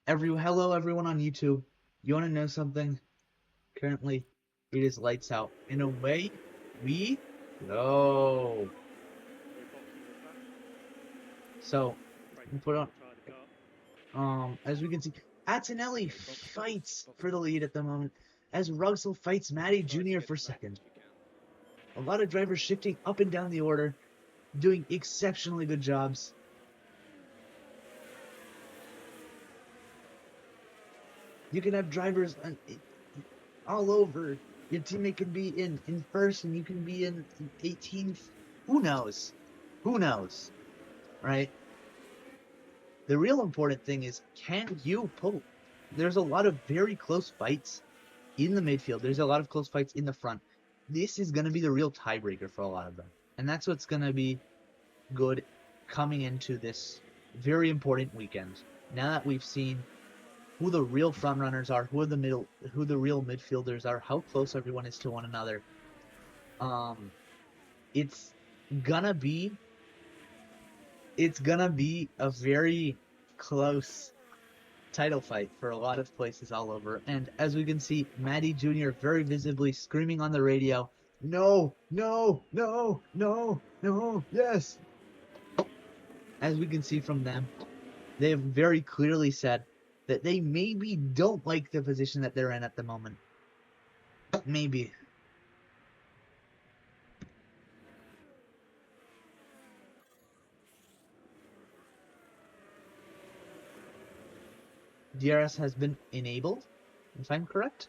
Hello everyone on YouTube. You want to know something? Currently, it is lights out. In a way, we go. So, we put on. As we can see, Antonelli fights for the lead at the moment, as Rugsell fights Matty Jr. for second. A lot of drivers shifting up and down the order, doing exceptionally good jobs. You can have drivers all over. Your teammate can be in first, and you can be in 18th. Who knows? Who knows? Right? The real important thing is, can you pull? There's a lot of very close fights in the midfield. There's a lot of close fights in the front. This is going to be the real tiebreaker for a lot of them. And that's what's going to be good coming into this very important weekend. Now that we've seen who the real front runners are, who the real midfielders are, how close everyone is to one another. It's gonna be a very close title fight for a lot of places all over. And as we can see, Matty Jr. very visibly screaming on the radio, "No, no, no, no, no, yes!" As we can see from them, they have very clearly said that they maybe don't like the position that they're in at the moment. Maybe. DRS has been enabled, if I'm correct.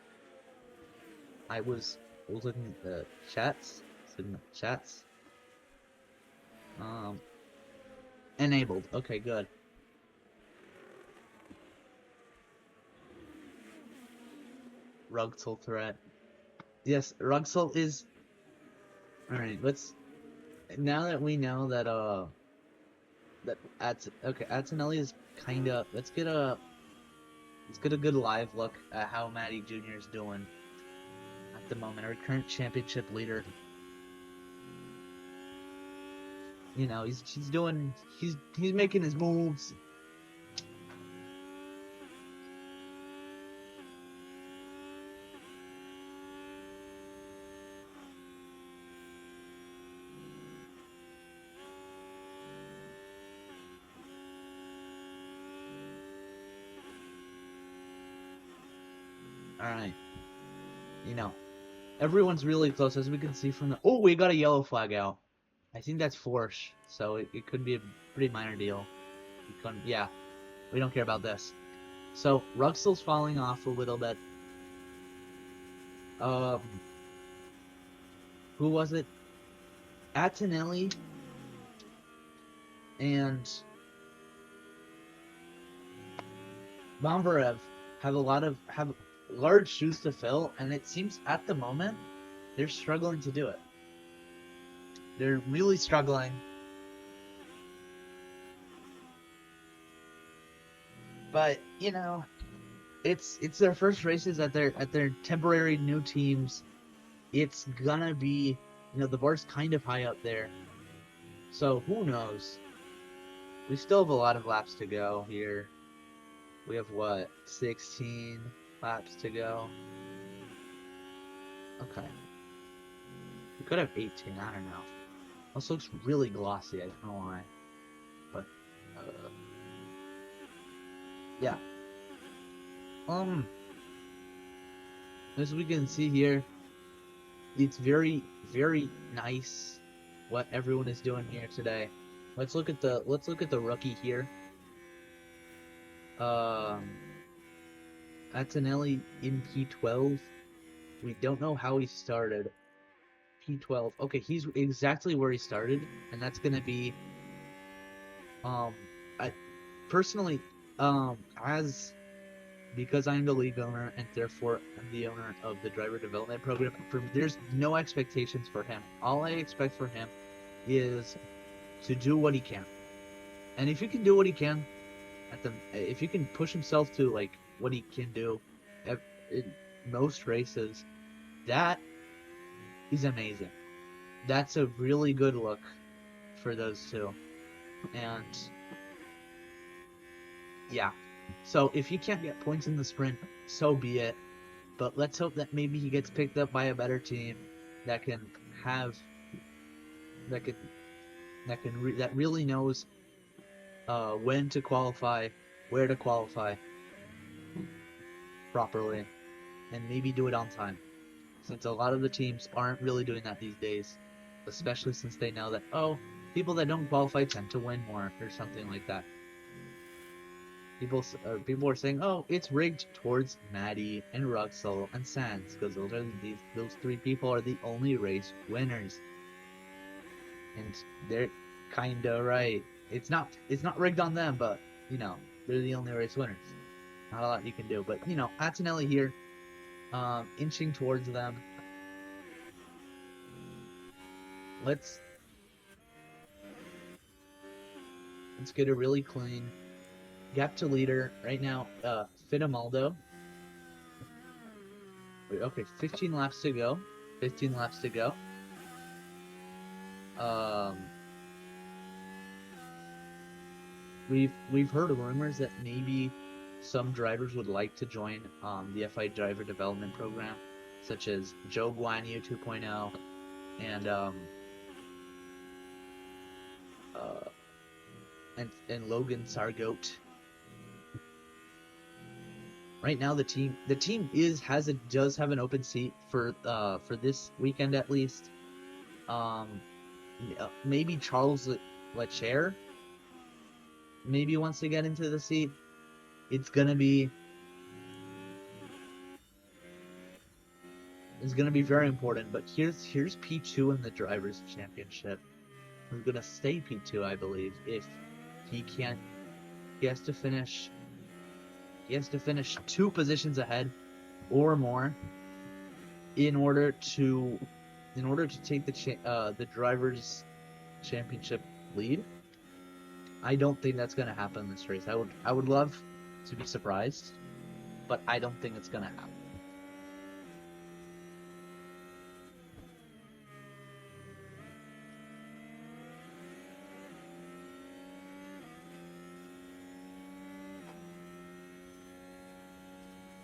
I was looking at the chats. Enabled. Okay, good. Rugsell threat. Yes, Rugsell is. All right. Now that we know that Antonelli is kind of. Let's get a good live look at how Matty Jr. is doing at the moment. Our current championship leader. You know, he's making his moves. All right. You know, everyone's really close, as we can see from the. Oh, we got a yellow flag out. I think that's force, so it could be a pretty minor deal. Yeah, we don't care about this. So Ruxell's falling off a little bit. Um, who was it? Antonelli and Bombarev have large shoes to fill, and it seems at the moment they're struggling to do it. They're really struggling. But you know, it's their first races at their temporary new teams. It's gonna be, the bar's kind of high up there. So who knows? We still have a lot of laps to go here. We have what, 16 laps to go? Okay. We could have 18, I don't know. This looks really glossy, I don't know why. But yeah. As we can see here, it's very, very nice what everyone is doing here today. Let's look at the rookie here. Antonelli in P12. We don't know how he started. P12. Okay, he's exactly where he started, and that's gonna be I personally, because I'm the league owner and therefore I'm the owner of the driver development program, there's no expectations for him. All I expect for him is to do what he can. And if he can do what he can if he can push himself to like what he can do in most races, that is amazing. That's a really good look for those two. And yeah, So if you can't get points in the sprint, so be it. But let's hope that maybe he gets picked up by a better team that can have that can that really knows when to qualify, where to qualify properly, and maybe do it on time. Since a lot of the teams aren't really doing that these days, especially since they know that, oh, people that don't qualify tend to win more or something like that. People are saying, oh, it's rigged towards Maddie and Ruxel and Sans because those three people are the only race winners, and they're kinda right. It's not rigged on them, but they're the only race winners. Not a lot you can do, but Antonelli here, inching towards them. Let's get a really clean gap to leader right now. Fitamaldo. Okay, 15 laps to go. 15 laps to go. Um, we've heard rumors that maybe some drivers would like to join the FI driver development program, such as Joe Guanyu 2.0 and uh, Logan Sargoat. Right now, the team does have an open seat for this weekend at least. Maybe Charles Leclerc maybe wants to get into the seat. It's gonna be very important. But here's P2 in the drivers' championship. Who's gonna stay P2, I believe, if he can't. He has to finish 2 positions ahead or more in order to take the drivers' championship lead. I don't think that's gonna happen in this race. I would love to be surprised, but I don't think it's gonna happen.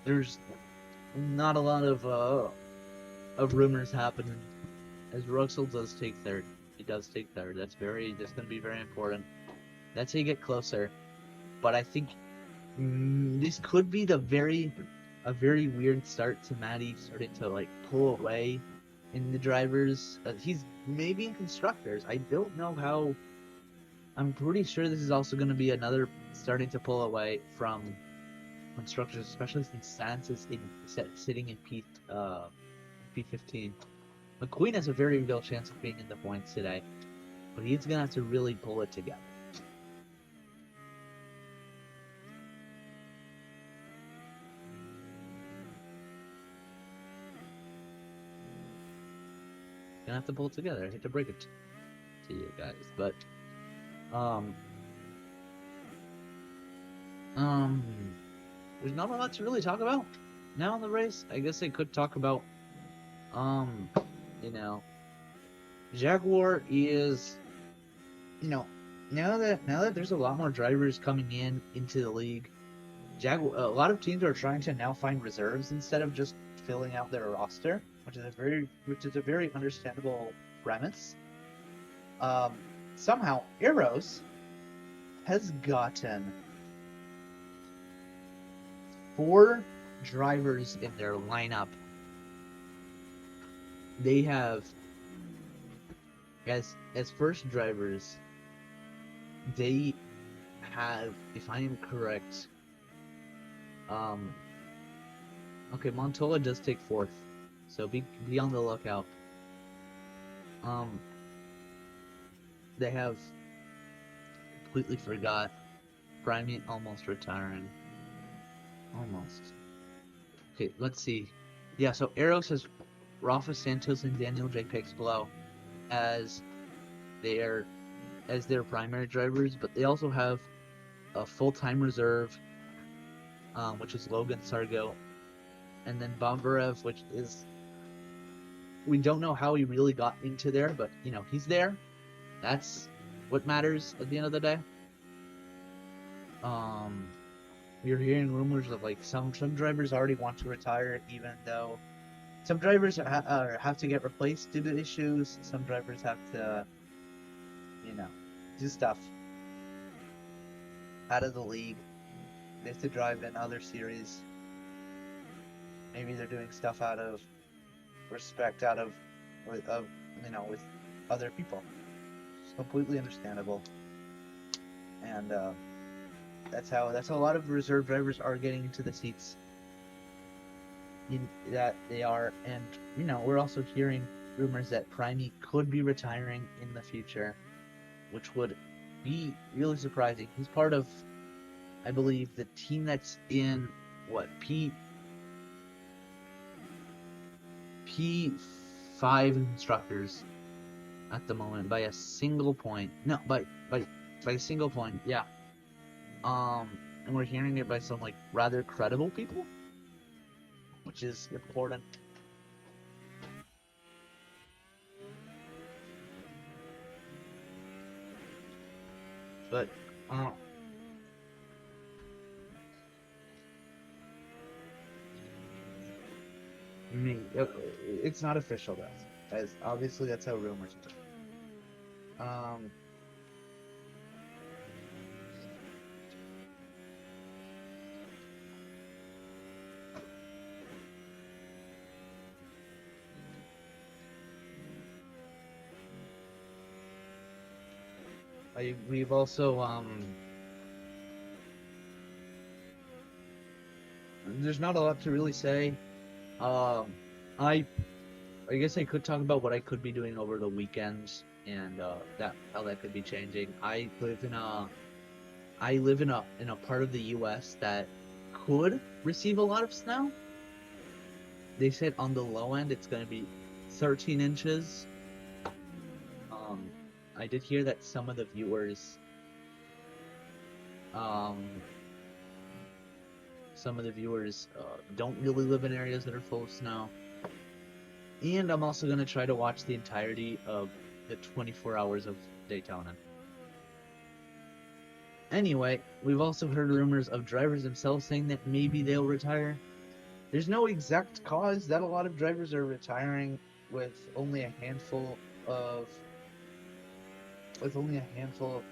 There's not a lot of rumors happening, as Russell does take third. He does take third. That's going to be very important. That's how you get closer. But I think this could be a very weird start to Maddie starting to pull away in the drivers. He's maybe in constructors. I don't know how. I'm pretty sure this is also going to be another starting to pull away from constructors, especially since Sans is sitting in P15. McQueen has a very real chance of being in the points today, but he's gonna have to really pull it together. Gonna have to pull it together. I hate to break it to you guys, but there's not a lot to really talk about now in the race. I guess I could talk about Jaguar is now that there's a lot more drivers coming into the league, a lot of teams are trying to now find reserves instead of just filling out their roster, which is a very understandable premise. Somehow Arrows has gotten 4 drivers in their lineup. They have as first drivers, they have, if I am correct, okay, Montoya does take 4th, so be on the lookout. They have completely forgot Primate almost retiring. Almost. Okay, let's see. Yeah, so Arrows has Rafa Santos and Daniel J. Pixbelow as their primary drivers, but they also have a full-time reserve, which is Logan Sargo, and then Bombarev, which is, we don't know how he really got into there, but he's there. That's what matters at the end of the day. you're hearing rumors of like some drivers already want to retire, even though some drivers have to get replaced due to issues. Some drivers have to, you know, do stuff out of the league. They have to drive in other series. Maybe they're doing stuff out of respect, out of with other people. It's completely understandable, and that's how a lot of reserve drivers are getting into the seats that they are. And we're also hearing rumors that Primey could be retiring in the future, which would be really surprising. He's part of, I believe, the team that's in what P5 instructors at the moment by a single point. No, by a single point. Yeah. And we're hearing it by some like rather credible people, which is important. But it's not official though, as obviously that's how rumors go. We've also there's not a lot to really say. I guess I could talk about what I could be doing over the weekends and that how that could be changing. I live in a part of the U.S. that could receive a lot of snow. They said on the low end it's going to be 13 inches. I did hear that some of the viewers don't really live in areas that are full of snow. And I'm also going to try to watch the entirety of the 24 hours of Daytona. Anyway, we've also heard rumors of drivers themselves saying that maybe they'll retire. There's no exact cause that a lot of drivers are retiring with only a handful of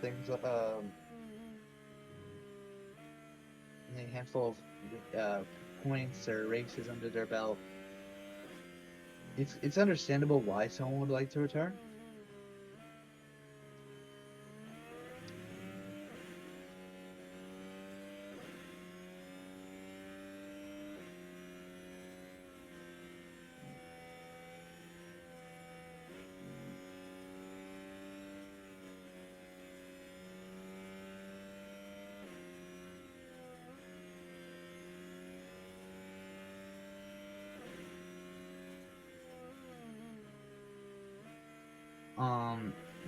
things, a handful of points or races under their belt. It's understandable why someone would like to retire.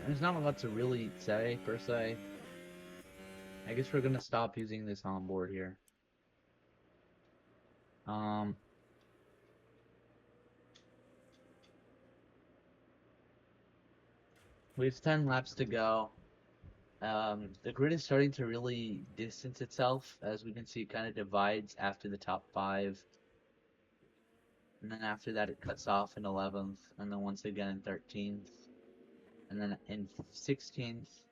There's not a lot to really say per se. I guess we're gonna stop using this on board here. We have 10 laps to go. The grid is starting to really distance itself. As we can see, it kind of divides after the top 5. And then after that, it cuts off in 11th. And then once again in 13th. And then in 16th.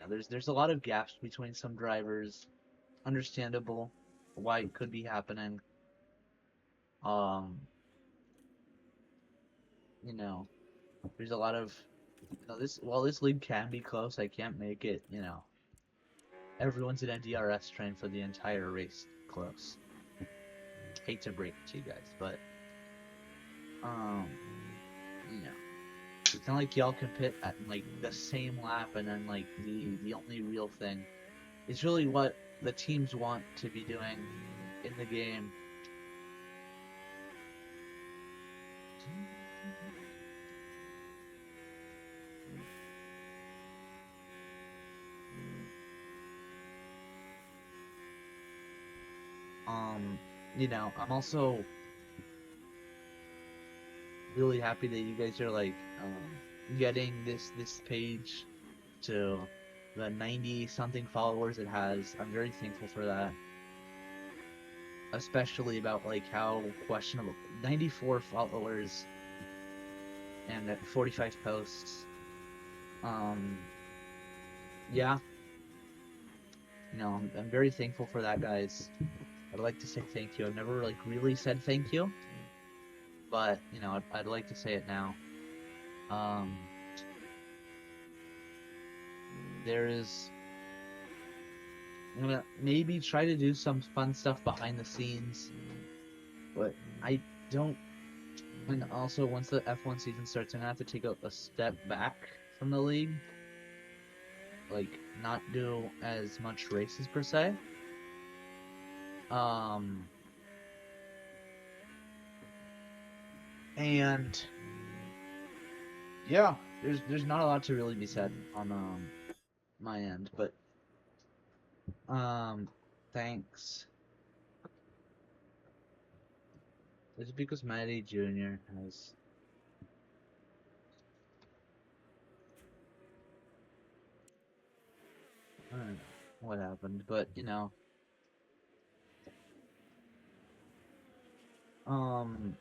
Now, there's a lot of gaps between some drivers. Understandable why it could be happening. There's a lot of while this league can be close, I can't make it, everyone's in a DRS train for the entire race close. Hate to break it to you guys, but it's not like y'all can pit at like the same lap and then like the only real thing is really what the teams want to be doing in the game. I'm also really happy that you guys are like getting this page to the 90 something followers it has. I'm very thankful for that. Especially about like how questionable 94 followers and 45 posts. Um yeah, I'm very thankful for that, guys. I'd like to say thank you. I've never like really said thank you, but I'd like to say it now. Um there is I'm gonna maybe try to do some fun stuff behind the scenes, but I don't. And also, once the F1 season starts, I'm gonna have to take a step back from the league, like not do as much races per se. Um, and yeah, there's not a lot to really be said on my end, but um, thanks. It's because Matty Jr. has I don't know what happened, but um,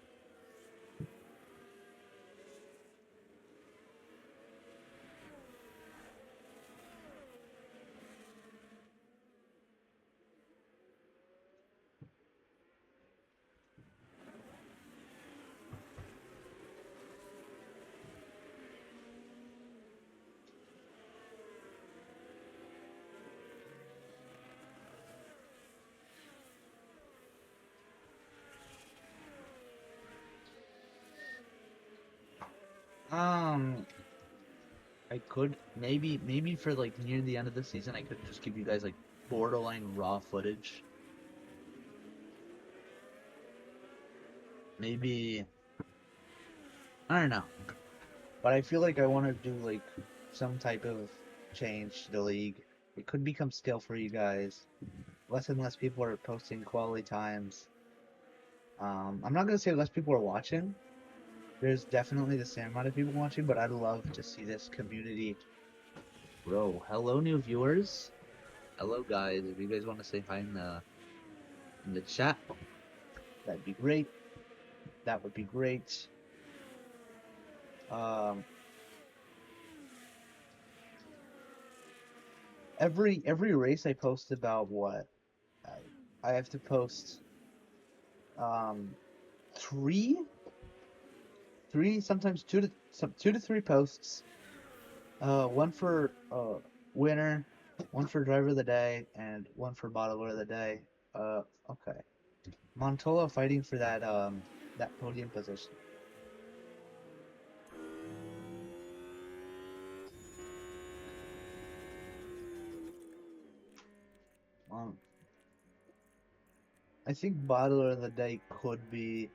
um, I could maybe for like near the end of the season I could just give you guys like borderline raw footage. Maybe I don't know. But I feel like I want to do like some type of change to the league. It could become skill for you guys. Less and less people are posting quality times. I'm not gonna say less people are watching. There's definitely the same amount of people watching, but I'd love to see this community grow. Hello, new viewers. Hello, guys. If you guys want to say hi in the chat, that'd be great. That would be great. Um, every race I post about what I have to post um three sometimes two to three posts. One for winner, one for driver of the day, and one for bottler of the day. Okay. Montola fighting for that podium position. Um, I think bottler of the day could be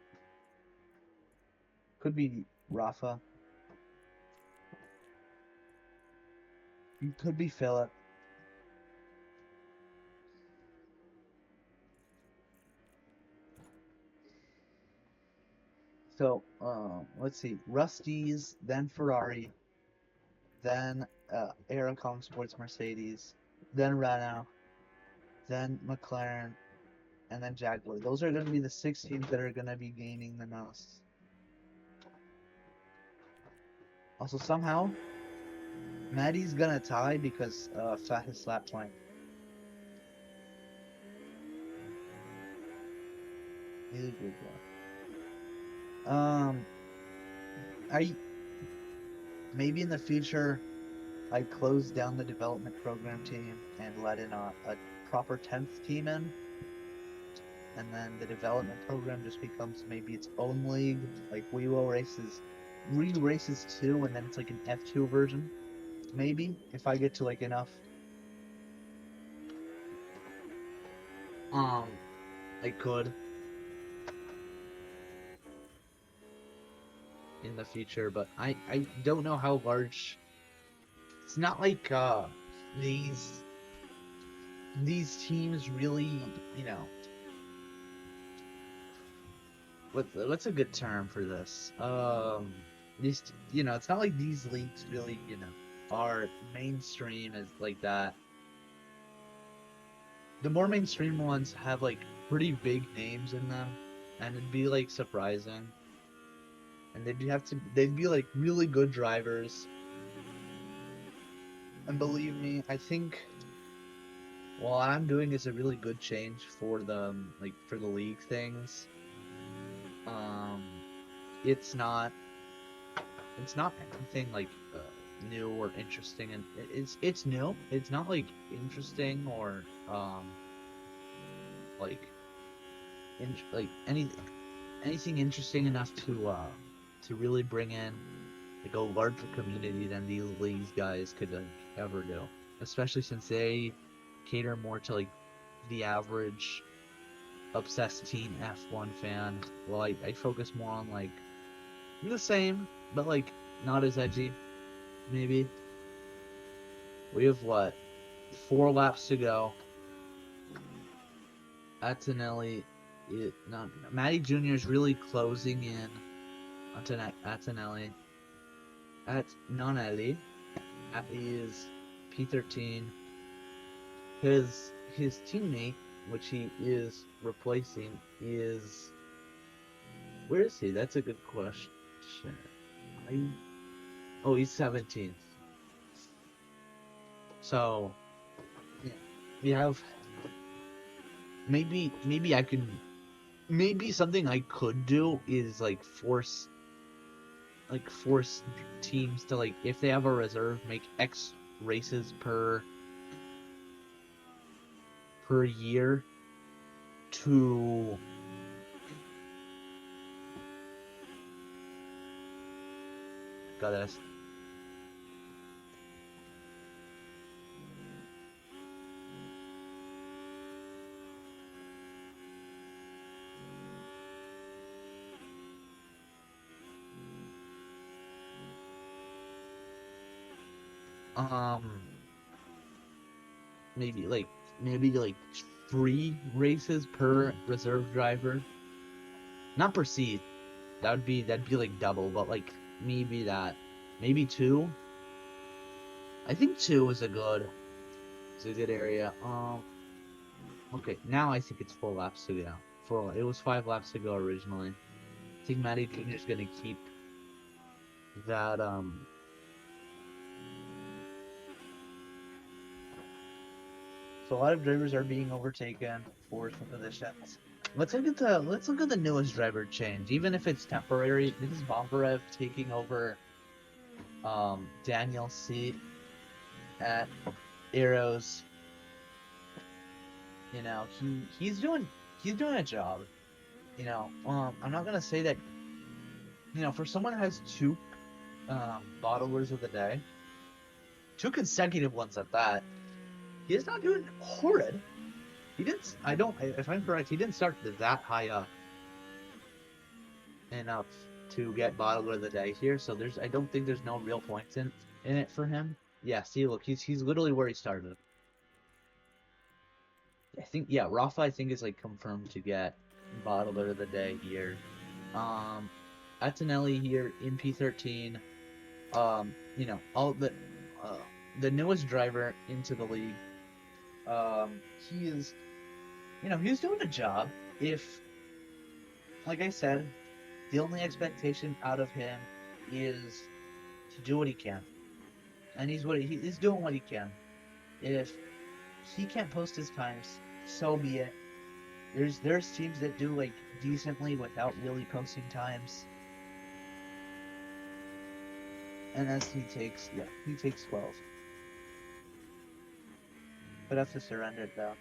Rafa. It could be Philip. So, let's see. Rusty's, then Ferrari, then Aerocom Sports Mercedes, then Renault, then McLaren, and then Jaguar. Those are going to be the six teams that are going to be gaining the most. Also, somehow, Maddie's going to tie because Fat has slapped point. He's a good boy. I maybe in the future I'd close down the development program team and let in a proper 10th team in, and then the development program just becomes maybe its own league, like we will races 2, and then it's like an F2 version. Maybe if I get to like enough, um, I could in the future, but I don't know how large. It's not like these these teams really, you know, what's a good term for this? These, it's not like these leagues really, are mainstream as like that. The more mainstream ones have like pretty big names in them, and it'd be like surprising. And they'd be like really good drivers. And believe me, I think what I'm doing is a really good change for the like for the league things. Um, it's not it's not anything like new or interesting, and it's new. It's not like interesting or like like anything interesting enough to really bring in like a larger community than these guys could ever do. Especially since they cater more to like the average obsessed teen F1 fan. Well, I focus more on like the same, but like not as edgy. Maybe we have what 4 laps to go. Antonelli, not Matty Jr. is really closing in onto Antonelli. At Nonelli, is P13. His teammate, which he is replacing, is where is he? That's a good question. I, oh, he's 17th. So yeah, we have maybe I can maybe something I could do is like force teams to like if they have a reserve make X races per year to got this. Um maybe like maybe like 3 races per reserve driver. Not per seat. That'd be like double, but like maybe that. Maybe 2. I think 2 is a good area. Okay, now I think it's 4 laps to go. It was 5 laps to go originally. I think Matty Jr. is gonna keep that so a lot of drivers are being overtaken for some positions. Let's look at the newest driver change. Even if it's temporary, this is Bombarev taking over Daniel's seat at Arrows. You know, he's doing a job. You know, I'm not gonna say that for someone who has 2 bottlers of the day, 2 consecutive ones at that, he is not doing horrid. He didn't. I don't. If I'm correct, he didn't start that high up enough to get bottler of the day here. So I don't think there's no real points in it for him. Yeah. See, look, he's literally where he started. I think Rafa I think is like confirmed to get bottler of the day here. Atinelli here in P13. All the newest driver into the league. He is, he's doing a job. If, like I said, the only expectation out of him is to do what he can, and he's doing what he can. If he can't post his times, so be it. There's teams that do like decently without really posting times. And as he takes 12. But have to surrender it though.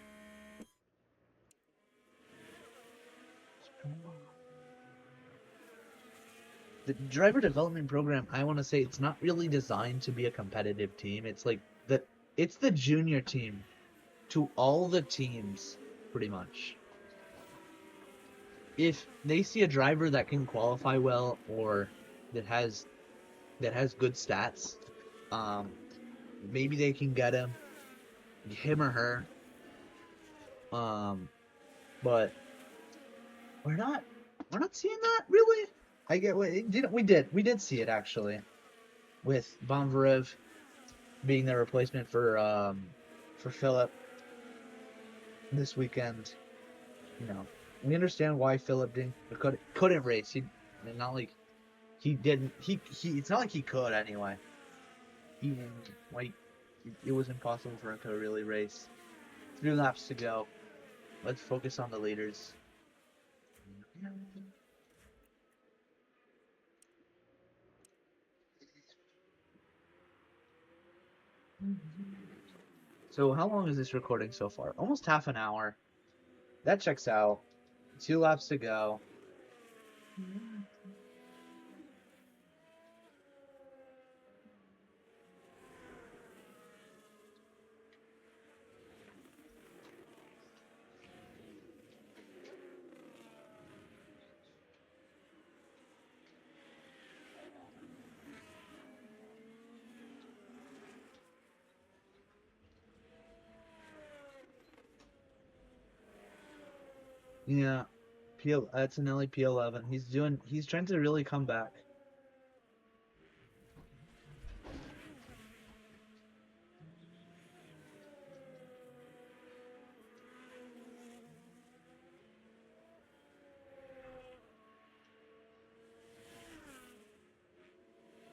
The driver development program, I want to say it's not really designed to be a competitive team. It's the junior team to all the teams, pretty much. If they see a driver that can qualify well or that has good stats, maybe they can get him or her. But we're not seeing that really. We did see it actually with Bomvarev being the replacement for Philip this weekend. You know, we understand why Philip couldn't race. Not like he didn't. He. It's not like he could anyway. He like it was impossible for him to really race. 3 laps to go. Let's focus on the leaders. So how long is this recording so far? Almost half an hour. That checks out. 2 laps to go. Yeah, that's an LA P11. He's trying to really come back.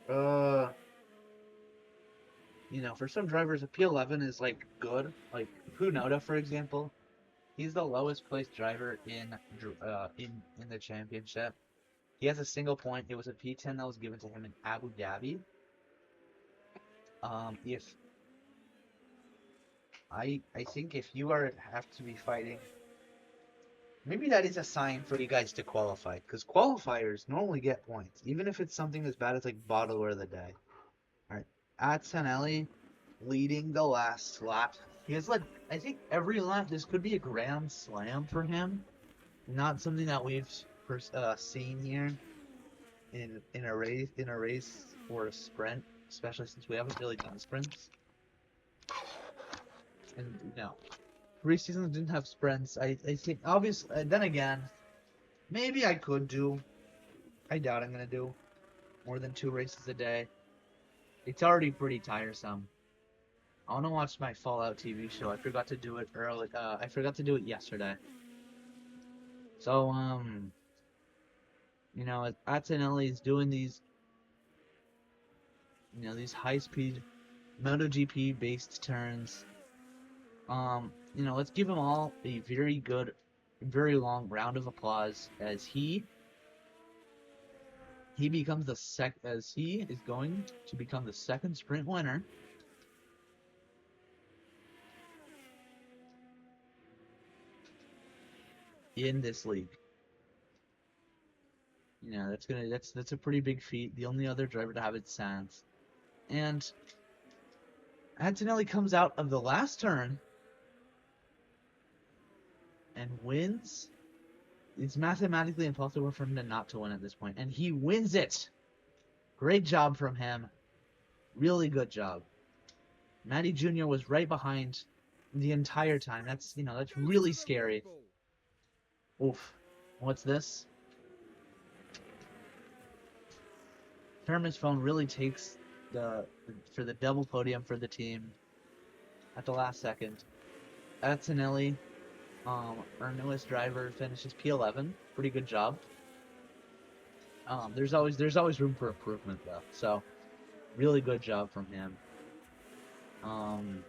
Uh, for some drivers, a P11 is like good. Like Punoda, for example, he's the lowest placed driver in the championship. He has a single point. It was a P10 that was given to him in Abu Dhabi. If I think if you have to be fighting, maybe that is a sign for you guys to qualify, because qualifiers normally get points, even if it's something as bad as like bottler of the day. All right, Atsanelli leading the last lap. He has led, I think, every lap. This could be a grand slam for him. Not something that we've seen here in a race or a sprint, especially since we haven't really done sprints. And race seasons didn't have sprints. I think obviously. Then again, maybe I could do. I doubt I'm gonna do more than 2 races a day. It's already pretty tiresome. I want to watch my Fallout TV show. I forgot to do it early. I forgot to do it yesterday. So Atinelli is doing these high-speed MotoGP based turns. Let's give him all a very good, very long round of applause as he becomes he is going to become the second sprint winner in this league. That's a pretty big feat. The only other driver to have it sans. And Antonelli comes out of the last turn and wins. It's mathematically impossible for him not to win at this point, and he wins it. Great job from him. Really good job. Matty Jr. was right behind the entire time. That's really scary. Oof. What's this? Herman's phone really takes for the double podium for the team at the last second. Atsanelli, our newest driver, finishes P11. Pretty good job. There's always room for improvement though. So, really good job from him. And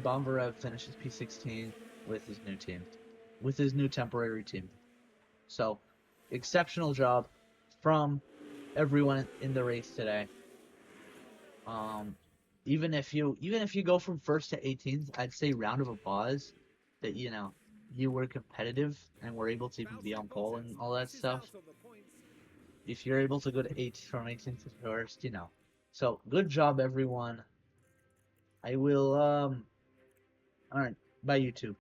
Bombarev finishes P16 with his new team, with his new temporary team. So, exceptional job from everyone in the race today. Even if you go from first to 18th, I'd say round of applause that you were competitive and were able to even be on pole and all that stuff. If you're able to go to from 18th to first, So good job, everyone. I will. All right. Bye, YouTube.